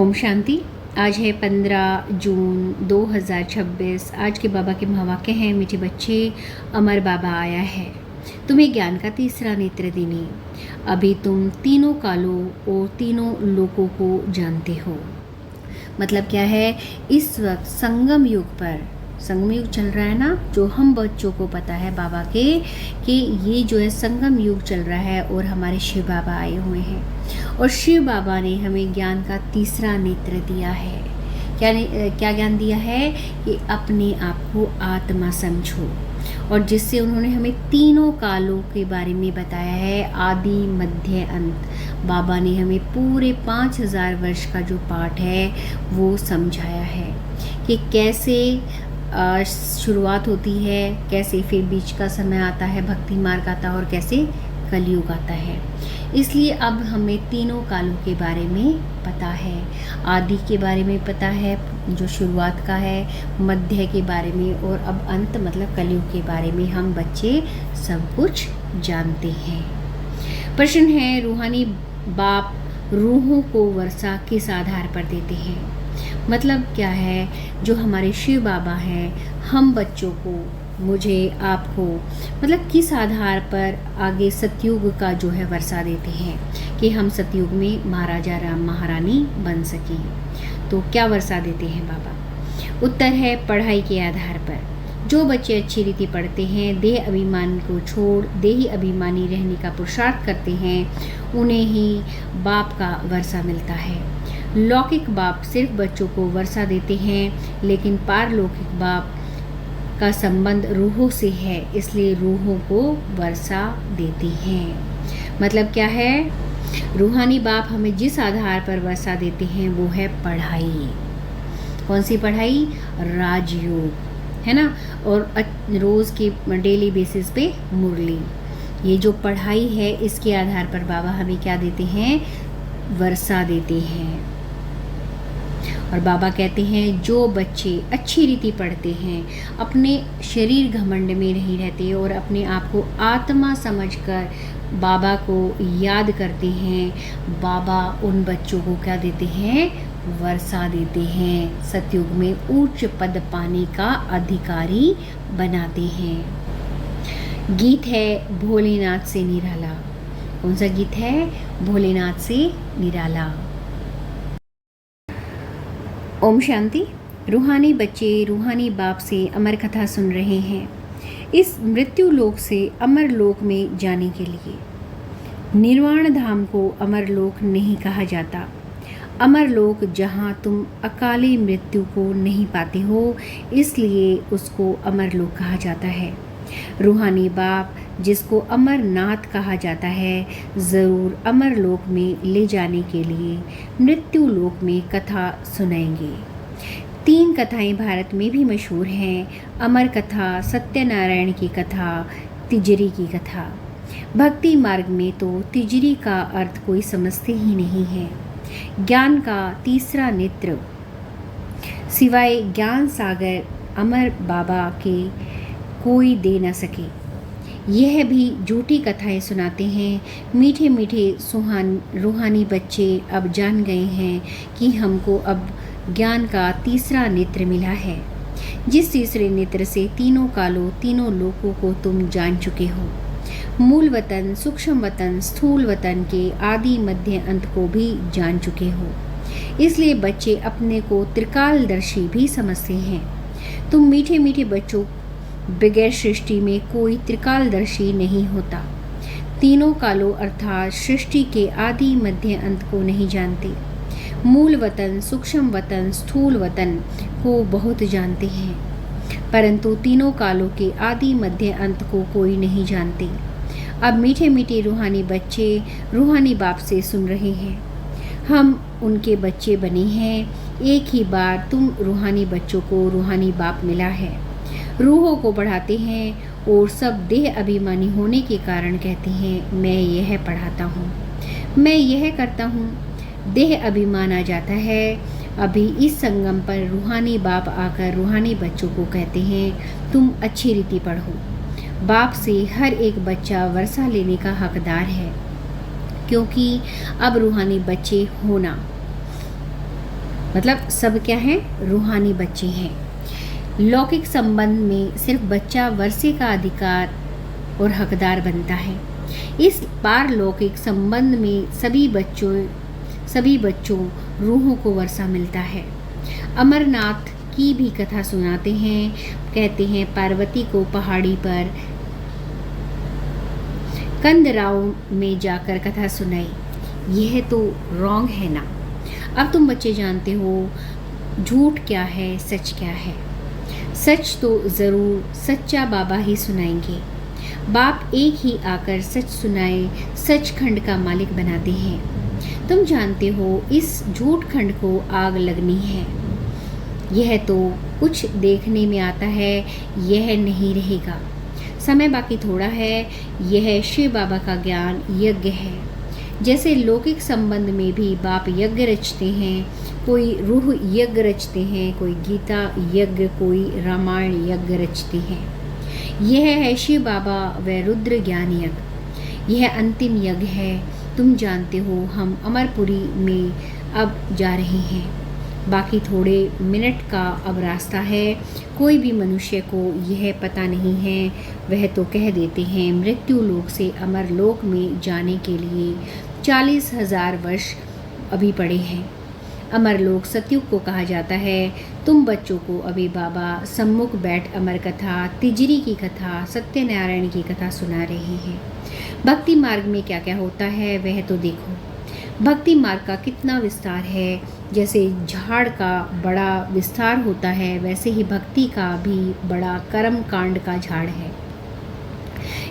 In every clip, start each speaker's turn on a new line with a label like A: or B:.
A: ओम शांति। आज है 15 जून 2026। आज के बाबा के महावाक्य हैं, मीठे बच्चे, अमर बाबा आया है तुम्हें ज्ञान का तीसरा नेत्र देने। अभी तुम तीनों कालों और तीनों लोकों को जानते हो। मतलब क्या है, इस वक्त संगम युग चल रहा है ना, जो हम बच्चों को पता है बाबा के कि ये जो है संगम युग चल रहा है और हमारे शिव बाबा आए हुए हैं और शिव बाबा ने हमें ज्ञान का तीसरा नेत्र दिया है। क्या ज्ञान दिया है कि अपने आप को आत्मा समझो, और जिससे उन्होंने हमें तीनों कालों के बारे में बताया है, आदि मध्य अंत। बाबा ने हमें पूरे 5000 वर्ष का जो पाठ है वो समझाया है कि कैसे शुरुआत होती है, कैसे फिर बीच का समय आता है, भक्ति मार्ग आता है और कैसे कलयुग आता है। इसलिए अब हमें तीनों कालों के बारे में पता है, आदि के बारे में पता है जो शुरुआत का है, मध्य के बारे में, और अब अंत मतलब कलयुग के बारे में हम बच्चे सब कुछ जानते हैं। प्रश्न है, रूहानी बाप रूहों को वर्षा किस आधार पर देते हैं? मतलब क्या है, जो हमारे शिव बाबा हैं, हम बच्चों को, मुझे, आपको, मतलब किस आधार पर आगे सतयुग का जो है वर्षा देते हैं कि हम सतयुग में महाराजा राम महारानी बन सकें। तो क्या वर्षा देते हैं बाबा? उत्तर है पढ़ाई के आधार पर। जो बच्चे अच्छी रीति पढ़ते हैं, देह अभिमान को छोड़ देही अभिमानी रहने का पुरुषार्थ करते हैं, उन्हें ही बाप का वर्षा मिलता है। लौकिक बाप सिर्फ बच्चों को वर्षा देते हैं, लेकिन पारलौकिक बाप का संबंध रूहों से है, इसलिए रूहों को वर्षा देते हैं। मतलब क्या है, रूहानी बाप हमें जिस आधार पर वर्षा देते हैं वो है पढ़ाई। कौन सी पढ़ाई? राजयोग, है ना, और रोज़ की डेली बेसिस पे मुरली। ये जो पढ़ाई है इसके आधार पर बाबा हमें क्या देते हैं? वर्षा देते हैं। और बाबा कहते हैं जो बच्चे अच्छी रीति पढ़ते हैं, अपने शरीर घमंड में नहीं रहते और अपने आप को आत्मा समझकर बाबा को याद करते हैं, बाबा उन बच्चों को क्या देते हैं? वर्षा देते हैं, सतयुग में उच्च पद पाने का अधिकारी बनाते हैं। गीत है भोलेनाथ से निराला। कौन सा गीत है? भोलेनाथ से निराला। ओम शांति। रूहानी बच्चे रूहानी बाप से अमर कथा सुन रहे हैं इस मृत्यु लोक से अमर लोक में जाने के लिए। निर्वाण धाम को अमर लोक नहीं कहा जाता। अमर लोक जहाँ तुम अकाली मृत्यु को नहीं पाते हो, इसलिए उसको अमर लोक कहा जाता है। रूहानी बाप जिसको अमरनाथ कहा जाता है, ज़रूर अमर लोक में ले जाने के लिए मृत्यु लोक में कथा सुनाएंगे। 3 कथाएं भारत में भी मशहूर हैं, अमर कथा, सत्यनारायण की कथा, तिजरी की कथा। भक्ति मार्ग में तो तिजरी का अर्थ कोई समझते ही नहीं है। ज्ञान का तीसरा नेत्र सिवाय ज्ञान सागर अमर बाबा के कोई दे न सके। यह भी झूठी कथाएं सुनाते हैं। मीठे मीठे रूहानी बच्चे अब जान गए हैं कि हमको अब ज्ञान का तीसरा नेत्र मिला है, जिस तीसरे नेत्र से तीनों कालों तीनों लोकों को तुम जान चुके हो। मूल वतन, सूक्ष्म वतन, स्थूल वतन के आदि मध्य अंत को भी जान चुके हो। इसलिए बच्चे अपने को त्रिकालदर्शी भी समझते हैं। तुम मीठे मीठे बच्चों, बगैर सृष्टि में कोई त्रिकालदर्शी नहीं होता। तीनों कालों अर्थात सृष्टि के आदि मध्य अंत को नहीं जानते। मूल वतन, सूक्ष्म वतन, स्थूल वतन को बहुत जानते हैं, परंतु तीनों कालों के आदि मध्य अंत को कोई नहीं जानते। अब मीठे मीठे रूहानी बच्चे रूहानी बाप से सुन रहे हैं। हम उनके बच्चे बने हैं। एक ही बार तुम रूहानी बच्चों को रूहानी बाप मिला है। रूहों को पढ़ाते हैं और सब देह अभिमानी होने के कारण कहते हैं मैं यह पढ़ाता हूँ, मैं यह करता हूँ। देह अभिमान आ जाता है। अभी इस संगम पर रूहानी बाप आकर रूहानी बच्चों को कहते हैं तुम अच्छी रीति पढ़ो। बाप से हर एक बच्चा वर्षा लेने का हकदार है, क्योंकि अब रूहानी बच्चे होना मतलब सब क्या हैं, रूहानी बच्चे हैं। लौकिक संबंध में सिर्फ बच्चा वर्षे का अधिकार और हकदार बनता है। इस पारलौकिक संबंध में सभी बच्चों रूहों को वर्षा मिलता है। अमरनाथ की भी कथा सुनाते हैं। कहते हैं पार्वती को पहाड़ी पर कंदराव में जाकर कथा सुनाई। यह तो रॉन्ग है ना। अब तुम बच्चे जानते हो झूठ क्या है, सच क्या है। सच तो ज़रूर सच्चा बाबा ही सुनाएंगे। बाप एक ही आकर सच सुनाए सचखंड का मालिक बनाते हैं। तुम जानते हो इस झूठ खंड को आग लगनी है। यह तो कुछ देखने में आता है, यह नहीं रहेगा। समय बाकी थोड़ा है। यह शिव बाबा का ज्ञान यज्ञ है। जैसे लौकिक संबंध में भी बाप यज्ञ रचते हैं, कोई रूह यज्ञ रचते हैं, कोई गीता यज्ञ, कोई रामायण यज्ञ रचते हैं। यह है शिव बाबा व रुद्र ज्ञान यज्ञ। यह अंतिम यज्ञ है। तुम जानते हो हम अमरपुरी में अब जा रहे हैं। बाकी थोड़े मिनट का अब रास्ता है। कोई भी मनुष्य को यह पता नहीं है। वह तो कह देते हैं मृत्यु लोक से अमर लोक में जाने के लिए 40,000 वर्ष अभी पड़े हैं। अमरलोक सतयुग को कहा जाता है। तुम बच्चों को अभी बाबा सम्मुख बैठ अमर कथा, तिजरी की कथा, सत्यनारायण की कथा सुना रहे हैं। भक्ति मार्ग में क्या क्या होता है वह तो देखो। भक्ति मार्ग का कितना विस्तार है। जैसे झाड़ का बड़ा विस्तार होता है, वैसे ही भक्ति का भी बड़ा कर्म कांड का झाड़ है।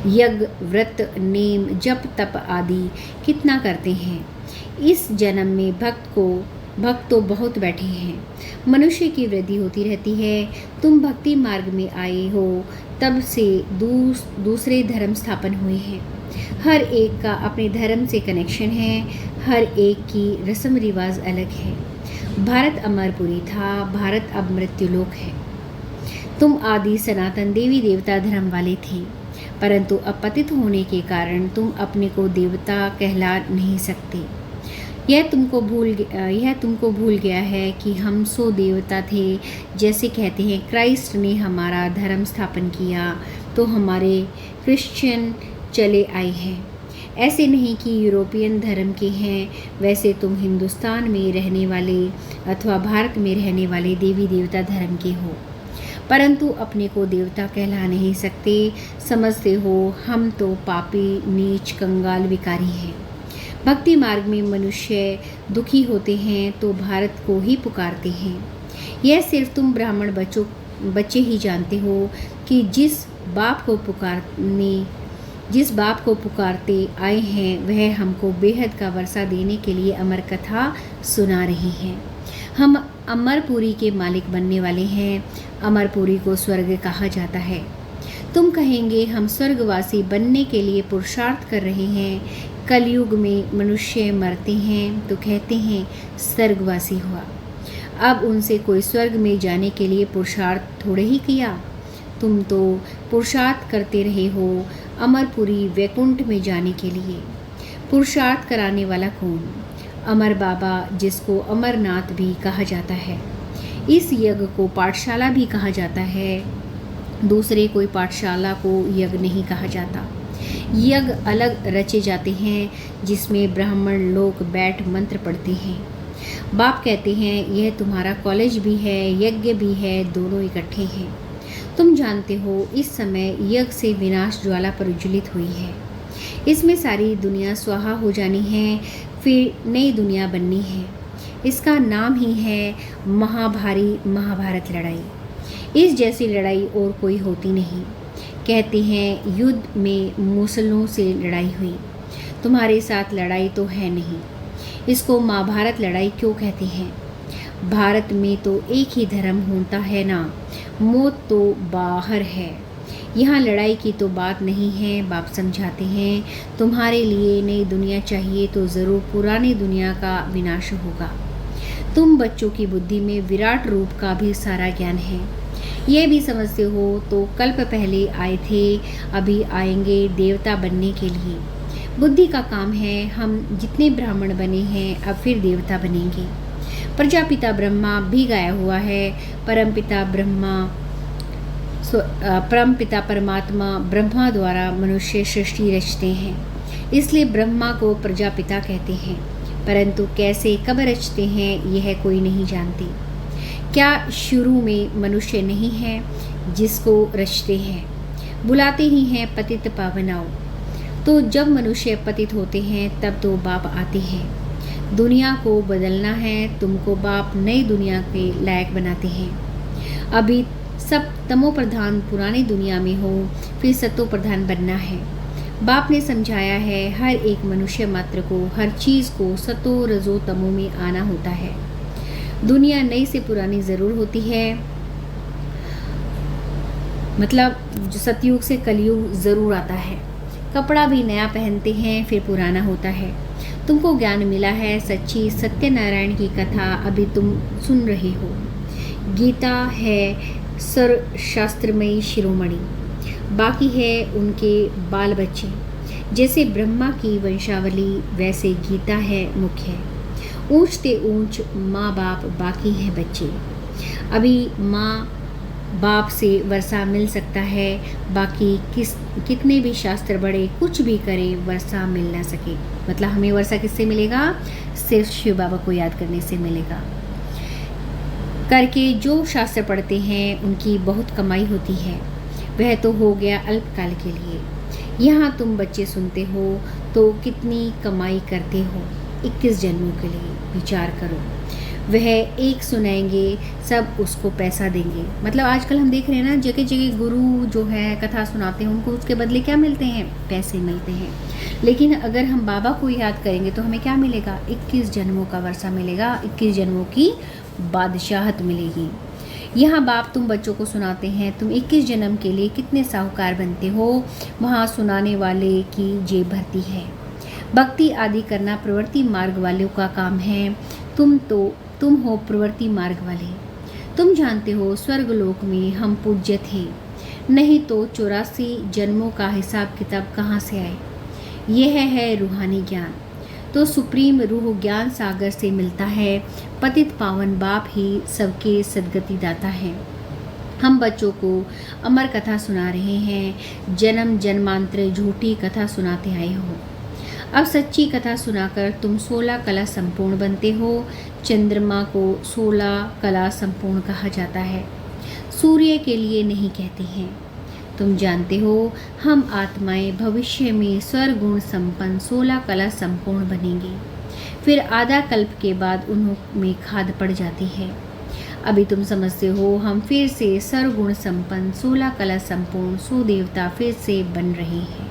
A: यज्ञ, व्रत, नेम, जप, तप आदि कितना करते हैं। इस जन्म में भक्त तो बहुत बैठे हैं। मनुष्य की वृद्धि होती रहती है। तुम भक्ति मार्ग में आए हो तब से दूसरे धर्म स्थापन हुए हैं। हर एक का अपने धर्म से कनेक्शन है। हर एक की रस्म रिवाज अलग है। भारत अमरपुरी था, भारत अब मृत्युलोक है। तुम आदि सनातन देवी देवता धर्म वाले थे, परंतु अब पतित होने के कारण तुम अपने को देवता कहला नहीं सकते। यह तुमको भूल गया है कि हम 100 देवता थे। जैसे कहते हैं क्राइस्ट ने हमारा धर्म स्थापन किया तो हमारे क्रिश्चियन चले आए हैं। ऐसे नहीं कि यूरोपियन धर्म के हैं। वैसे तुम हिंदुस्तान में रहने वाले अथवा भारत में रहने वाले देवी देवता धर्म के हो, परंतु अपने को देवता कहला नहीं सकते। समझते हो हम तो पापी, नीच, कंगाल, विकारी हैं। भक्ति मार्ग में मनुष्य दुखी होते हैं तो भारत को ही पुकारते हैं। यह सिर्फ तुम ब्राह्मण बच्चे ही जानते हो कि जिस बाप को पुकारते आए हैं वह हमको बेहद का वर्षा देने के लिए अमर कथा सुना रही हैं। हम अमरपुरी के मालिक बनने वाले हैं। अमरपुरी को स्वर्ग कहा जाता है। तुम कहेंगे हम स्वर्गवासी बनने के लिए पुरुषार्थ कर रहे हैं। कलयुग में मनुष्य मरते हैं तो कहते हैं स्वर्गवासी हुआ। अब उनसे कोई स्वर्ग में जाने के लिए पुरुषार्थ थोड़े ही किया। तुम तो पुरुषार्थ करते रहे हो अमरपुरी वैकुंठ में जाने के लिए। पुरुषार्थ कराने वाला कौन? अमर बाबा, जिसको अमरनाथ भी कहा जाता है। इस यज्ञ को पाठशाला भी कहा जाता है। दूसरे कोई पाठशाला को यज्ञ नहीं कहा जाता। यज्ञ अलग रचे जाते हैं जिसमें ब्राह्मण लोग बैठ मंत्र पढ़ते हैं। बाप कहते हैं यह तुम्हारा कॉलेज भी है, यज्ञ भी है, दोनों इकट्ठे हैं। तुम जानते हो इस समय यज्ञ से विनाश ज्वाला प्रज्वलित हुई है। इसमें सारी दुनिया स्वाहा हो जानी है, फिर नई दुनिया बननी है। इसका नाम ही है महाभारी महाभारत लड़ाई। इस जैसी लड़ाई और कोई होती नहीं। कहते हैं युद्ध में मुसलों से लड़ाई हुई। तुम्हारे साथ लड़ाई तो है नहीं। इसको महाभारत लड़ाई क्यों कहते हैं? भारत में तो एक ही धर्म होता है ना। मौत तो बाहर है, यहाँ लड़ाई की तो बात नहीं है। बाप समझाते हैं तुम्हारे लिए नई दुनिया चाहिए तो ज़रूर पुरानी दुनिया का विनाश होगा। तुम बच्चों की बुद्धि में विराट रूप का भी सारा ज्ञान है। यह भी समझते हो तो कल्प पहले आए थे, अभी आएंगे देवता बनने के लिए। बुद्धि का काम है। हम जितने ब्राह्मण बने हैं अब फिर देवता बनेंगे। प्रजापिता ब्रह्मा भी गाया हुआ है। परमपिता परमात्मा ब्रह्मा द्वारा मनुष्य सृष्टि रचते हैं, इसलिए ब्रह्मा को प्रजापिता कहते हैं। परंतु कैसे कब रचते हैं यह कोई नहीं जानते। क्या शुरू में मनुष्य नहीं है जिसको रचते हैं? बुलाते ही हैं पतित पावनाओ। तो जब मनुष्य पतित होते हैं तब तो बाप आते हैं। दुनिया को बदलना है, तुमको बाप नई दुनिया के लायक बनाते हैं। अभी सब तमो प्रधान पुरानी दुनिया में हो, फिर सतो प्रधान बनना है। बाप ने समझाया है हर एक मनुष्य मात्र को हर चीज़ को सतो रजो तमो में आना होता है। दुनिया नई से पुरानी ज़रूर होती है, मतलब जो सतयुग से कलयुग ज़रूर आता है। कपड़ा भी नया पहनते हैं फिर पुराना होता है। तुमको ज्ञान मिला है, सच्ची सत्यनारायण की कथा अभी तुम सुन रहे हो। गीता है सर्वशास्त्रमयी शिरोमणि, बाकी है उनके बाल बच्चे। जैसे ब्रह्मा की वंशावली वैसे गीता है मुख्य। ऊंच ते ऊंच माँ बाप, बाकी हैं बच्चे। अभी माँ बाप से वर्षा मिल सकता है, बाकी कितने भी शास्त्र बड़े कुछ भी करे वर्षा मिल ना सके। मतलब हमें वर्षा किससे मिलेगा? सिर्फ शिव बाबा को याद करने से मिलेगा। करके जो शास्त्र पढ़ते हैं उनकी बहुत कमाई होती है। वह तो हो गया अल्पकाल के लिए। यहाँ तुम बच्चे सुनते हो तो कितनी कमाई करते हो 21 जन्मों के लिए। विचार करो, वह एक सुनाएंगे सब उसको पैसा देंगे। मतलब आजकल हम देख रहे हैं ना, जगह जगह गुरु जो है कथा सुनाते हैं, उनको उसके बदले क्या मिलते हैं? पैसे मिलते हैं। लेकिन अगर हम बाबा को याद करेंगे तो हमें क्या मिलेगा? 21 जन्मों का वर्षा मिलेगा, 21 जन्मों की बादशाहत मिलेगी। यहाँ बाप तुम बच्चों को सुनाते हैं, तुम 21 जन्म के लिए कितने साहूकार बनते हो, वहाँ सुनाने वाले की जेब भरती है। भक्ति आदि करना प्रवृत्ति मार्ग वालों का काम है। तुम हो प्रवृत्ति मार्ग वाले। तुम जानते हो स्वर्गलोक में हम पूज्य थे, नहीं तो 84 जन्मों का हिसाब किताब कहाँ से आए? यह है रूहानी ज्ञान, तो सुप्रीम रूह ज्ञान सागर से मिलता है। पतित पावन बाप ही सबके सद्गति दाता है। हम बच्चों को अमर कथा सुना रहे हैं, जन्म जन्मांतर झूठी कथा सुनाते आए हो। अब सच्ची कथा सुनाकर तुम 16 कला संपूर्ण बनते हो। चंद्रमा को 16 कला संपूर्ण कहा जाता है, सूर्य के लिए नहीं कहते हैं। तुम जानते हो हम आत्माएं भविष्य में स्वरगुण संपन्न 16 कला संपूर्ण बनेंगे। फिर आधा कल्प के बाद उनमें खाद पड़ जाती है। अभी तुम समझते हो हम फिर से सर्वगुण संपन्न 16 कला संपूर्ण 100 देवता फिर से बन रहे हैं।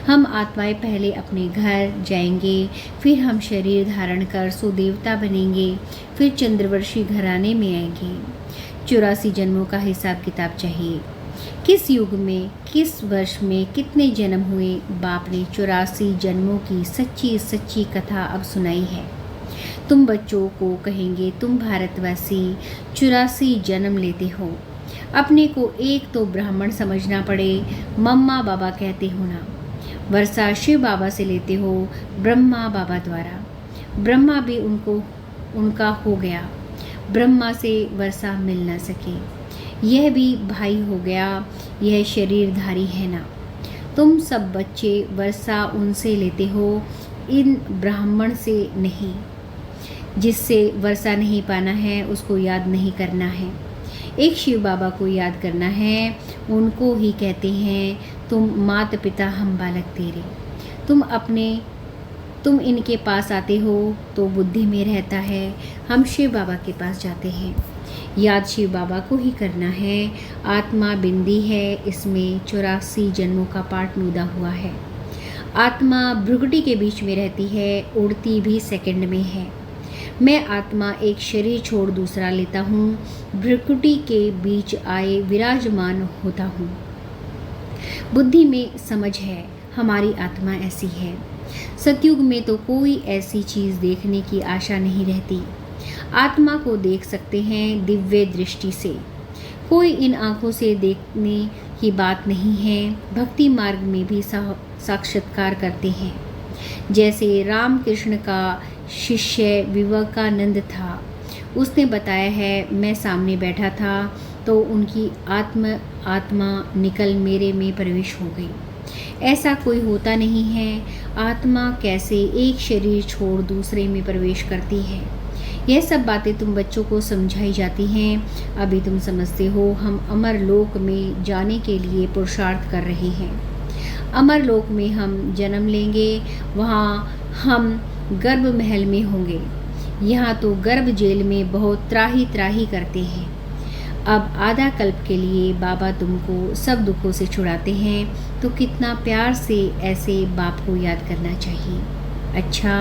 A: हम आत्माएं पहले अपने घर जाएंगे, फिर हम शरीर धारण कर 100 देवता बनेंगे, फिर चंद्रवर्षी घराने में आएंगे। 84 जन्मों का हिसाब किताब चाहिए। किस युग में, किस वर्ष में कितने जन्म हुए? बाप ने 84 जन्मों की सच्ची सच्ची कथा अब सुनाई है। तुम बच्चों को कहेंगे तुम भारतवासी 84 जन्म लेते हो। अपने को एक तो ब्राह्मण समझना पड़े, मम्मा बाबा कहते हो ना। वर्षा शिव बाबा से लेते हो, ब्रह्मा बाबा द्वारा। ब्रह्मा भी उनका हो गया, ब्रह्मा से वर्षा मिल ना सके। यह भी भाई हो गया, यह शरीरधारी है ना। तुम सब बच्चे वर्षा उनसे लेते हो, इन ब्राह्मण से नहीं। जिससे वर्षा नहीं पाना है उसको याद नहीं करना है। एक शिव बाबा को याद करना है, उनको ही कहते हैं तुम माता पिता हम बालक तेरे। तुम इनके पास आते हो तो बुद्धि में रहता है। हम शिव बाबा के पास जाते हैं, याद शिव बाबा को ही करना है। आत्मा बिंदी है, इसमें 84 जन्मों का पाठ नुदा हुआ है। आत्मा भ्रुकुटी के बीच में रहती है, उड़ती भी सेकंड में है। मैं आत्मा एक शरीर छोड़ दूसरा लेता हूँ, भ्रुकुटी के बीच आए विराजमान होता हूँ। बुद्धि में समझ है, हमारी आत्मा ऐसी है। सतयुग में तो कोई ऐसी चीज़ देखने की आशा नहीं रहती। आत्मा को देख सकते हैं दिव्य दृष्टि से, कोई इन आँखों से देखने की बात नहीं है। भक्ति मार्ग में भी साक्षात्कार करते हैं। जैसे रामकृष्ण का शिष्य विवेकानंद था, उसने बताया है, मैं सामने बैठा था तो उनकी आत्मा निकल मेरे में प्रवेश हो गई। ऐसा कोई होता नहीं है। आत्मा कैसे एक शरीर छोड़ दूसरे में प्रवेश करती है। यह सब बातें तुम बच्चों को समझाई जाती हैं। अभी तुम समझते हो। हम अमर लोक में जाने के लिए पुरुषार्थ कर रहे हैं। अमर लोक में हम जन्म लेंगे, वहाँ हम गर्भ महल में होंगे। यहाँ तो गर्भ जेल में बहुत त्राही त्राही करते हैं। अब आधा कल्प के लिए बाबा तुमको सब दुखों से छुड़ाते हैं, तो कितना प्यार से ऐसे बाप को याद करना चाहिए। अच्छा,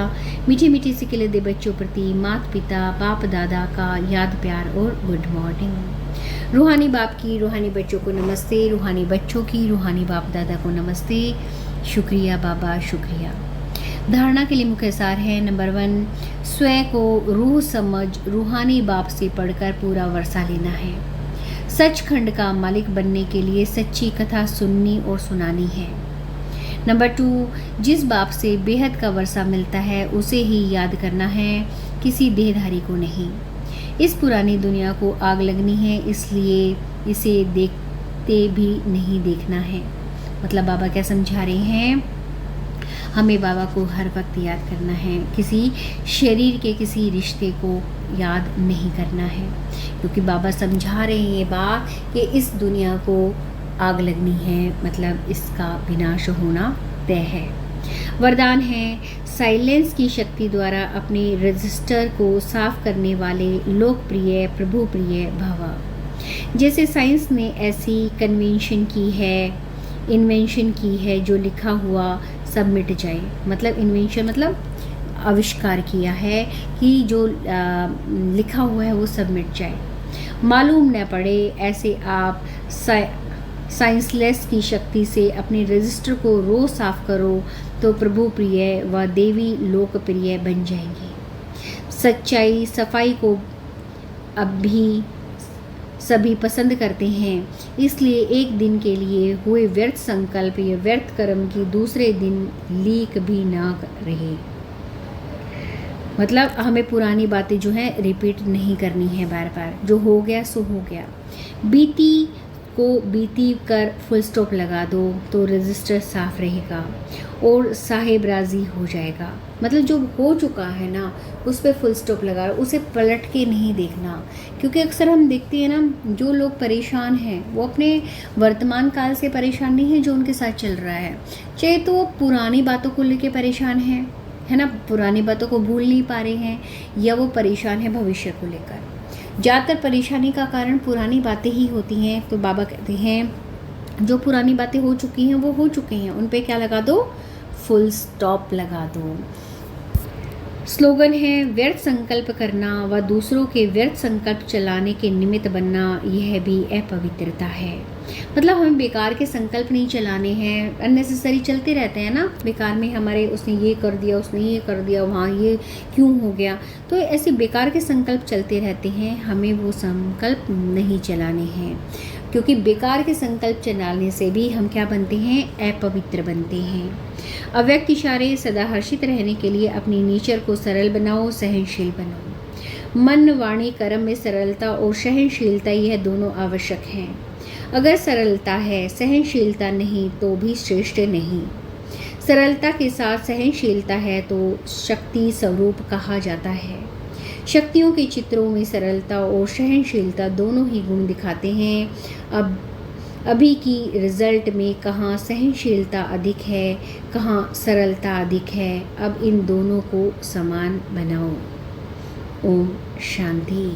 A: मीठी मीठी सी खिले दे बच्चों प्रति माता पिता बाप दादा का याद प्यार और गुड मॉर्निंग। रूहानी बाप की रूहानी बच्चों को नमस्ते, रूहानी बच्चों की रूहानी बाप दादा को नमस्ते। शुक्रिया बाबा, शुक्रिया। धारणा के लिए मुख्य सार है। नंबर 1, स्वयं को रूह समझ रूहानी बाप से पढ़कर पूरा वर्षा लेना है। सचखंड का मालिक बनने के लिए सच्ची कथा सुननी और सुनानी है। नंबर 2, जिस बाप से बेहद का वर्षा मिलता है उसे ही याद करना है, किसी देहधारी को नहीं। इस पुरानी दुनिया को आग लगनी है, इसलिए इसे देखते भी नहीं देखना है। मतलब बाबा क्या समझा रहे हैं, हमें बाबा को हर वक्त याद करना है, किसी शरीर के किसी रिश्ते को याद नहीं करना है, क्योंकि बाबा समझा रहे हैं ये बात कि इस दुनिया को आग लगनी है, मतलब इसका विनाश होना तय है। वरदान है, साइलेंस की शक्ति द्वारा अपने रजिस्टर को साफ करने वाले लोकप्रिय प्रभु प्रिय भव। जैसे साइंस ने ऐसी इन्वेंशन की है जो लिखा हुआ सब मिट जाए। मतलब इन्वेंशन मतलब आविष्कार किया है कि जो लिखा हुआ है वो सब मिट जाए, मालूम न पड़े। ऐसे आप साइंसलेस की शक्ति से अपने रजिस्टर को रोज साफ करो तो प्रभु प्रिय व देवी लोकप्रिय बन जाएंगे। सच्चाई सफाई को अब भी सभी पसंद करते हैं, इसलिए एक दिन के लिए हुए व्यर्थ संकल्प या व्यर्थ कर्म की दूसरे दिन लीक भी ना रहे। मतलब हमें पुरानी बातें जो है रिपीट नहीं करनी है बार बार। जो हो गया सो हो गया। बीती कर फुल स्टॉप लगा दो तो रजिस्टर साफ रहेगा और साहेब राजी हो जाएगा। मतलब जो हो चुका है ना उस पर फुल स्टॉप लगा, उसे पलट के नहीं देखना। क्योंकि अक्सर हम देखते हैं ना, जो लोग परेशान हैं वो अपने वर्तमान काल से परेशान नहीं है जो उनके साथ चल रहा है, चाहे तो वो पुरानी बातों को लेके परेशान है ना, पुरानी बातों को भूल नहीं पा रहे हैं, या वो परेशान है भविष्य को लेकर। ज़्यादातर परेशानी का कारण पुरानी बातें ही होती हैं। तो बाबा कहते हैं जो पुरानी बातें हो चुकी हैं वो हो चुकी हैं, उन पे क्या लगा दो, फुल स्टॉप लगा दो। स्लोगन है, व्यर्थ संकल्प करना व दूसरों के व्यर्थ संकल्प चलाने के निमित्त बनना, यह भी अपवित्रता है। मतलब हमें बेकार के संकल्प नहीं चलाने हैं, अननेसेसरी चलते रहते हैं ना बेकार में, हमारे उसने ये कर दिया, उसने ये कर दिया, वहाँ ये क्यों हो गया, तो ऐसे बेकार के संकल्प चलते रहते हैं। हमें वो संकल्प नहीं चलाने हैं, क्योंकि बेकार के संकल्प चलाने से भी हम क्या बनते हैं, अपवित्र बनते हैं। अव्यक्त इशारे, सदा हर्षित रहने के लिए अपनी नेचर को सरल बनाओ, सहनशील बनाओ। मन वाणी कर्म में सरलता और सहनशीलता, यह दोनों आवश्यक हैं। अगर सरलता है सहनशीलता नहीं तो भी श्रेष्ठ नहीं। सरलता के साथ सहनशीलता है तो शक्ति स्वरूप कहा जाता है। शक्तियों के चित्रों में सरलता और सहनशीलता दोनों ही गुण दिखाते हैं। अभी की रिजल्ट में कहाँ सहनशीलता अधिक है, कहाँ सरलता अधिक है, अब इन दोनों को समान बनाओ। ओम शांति।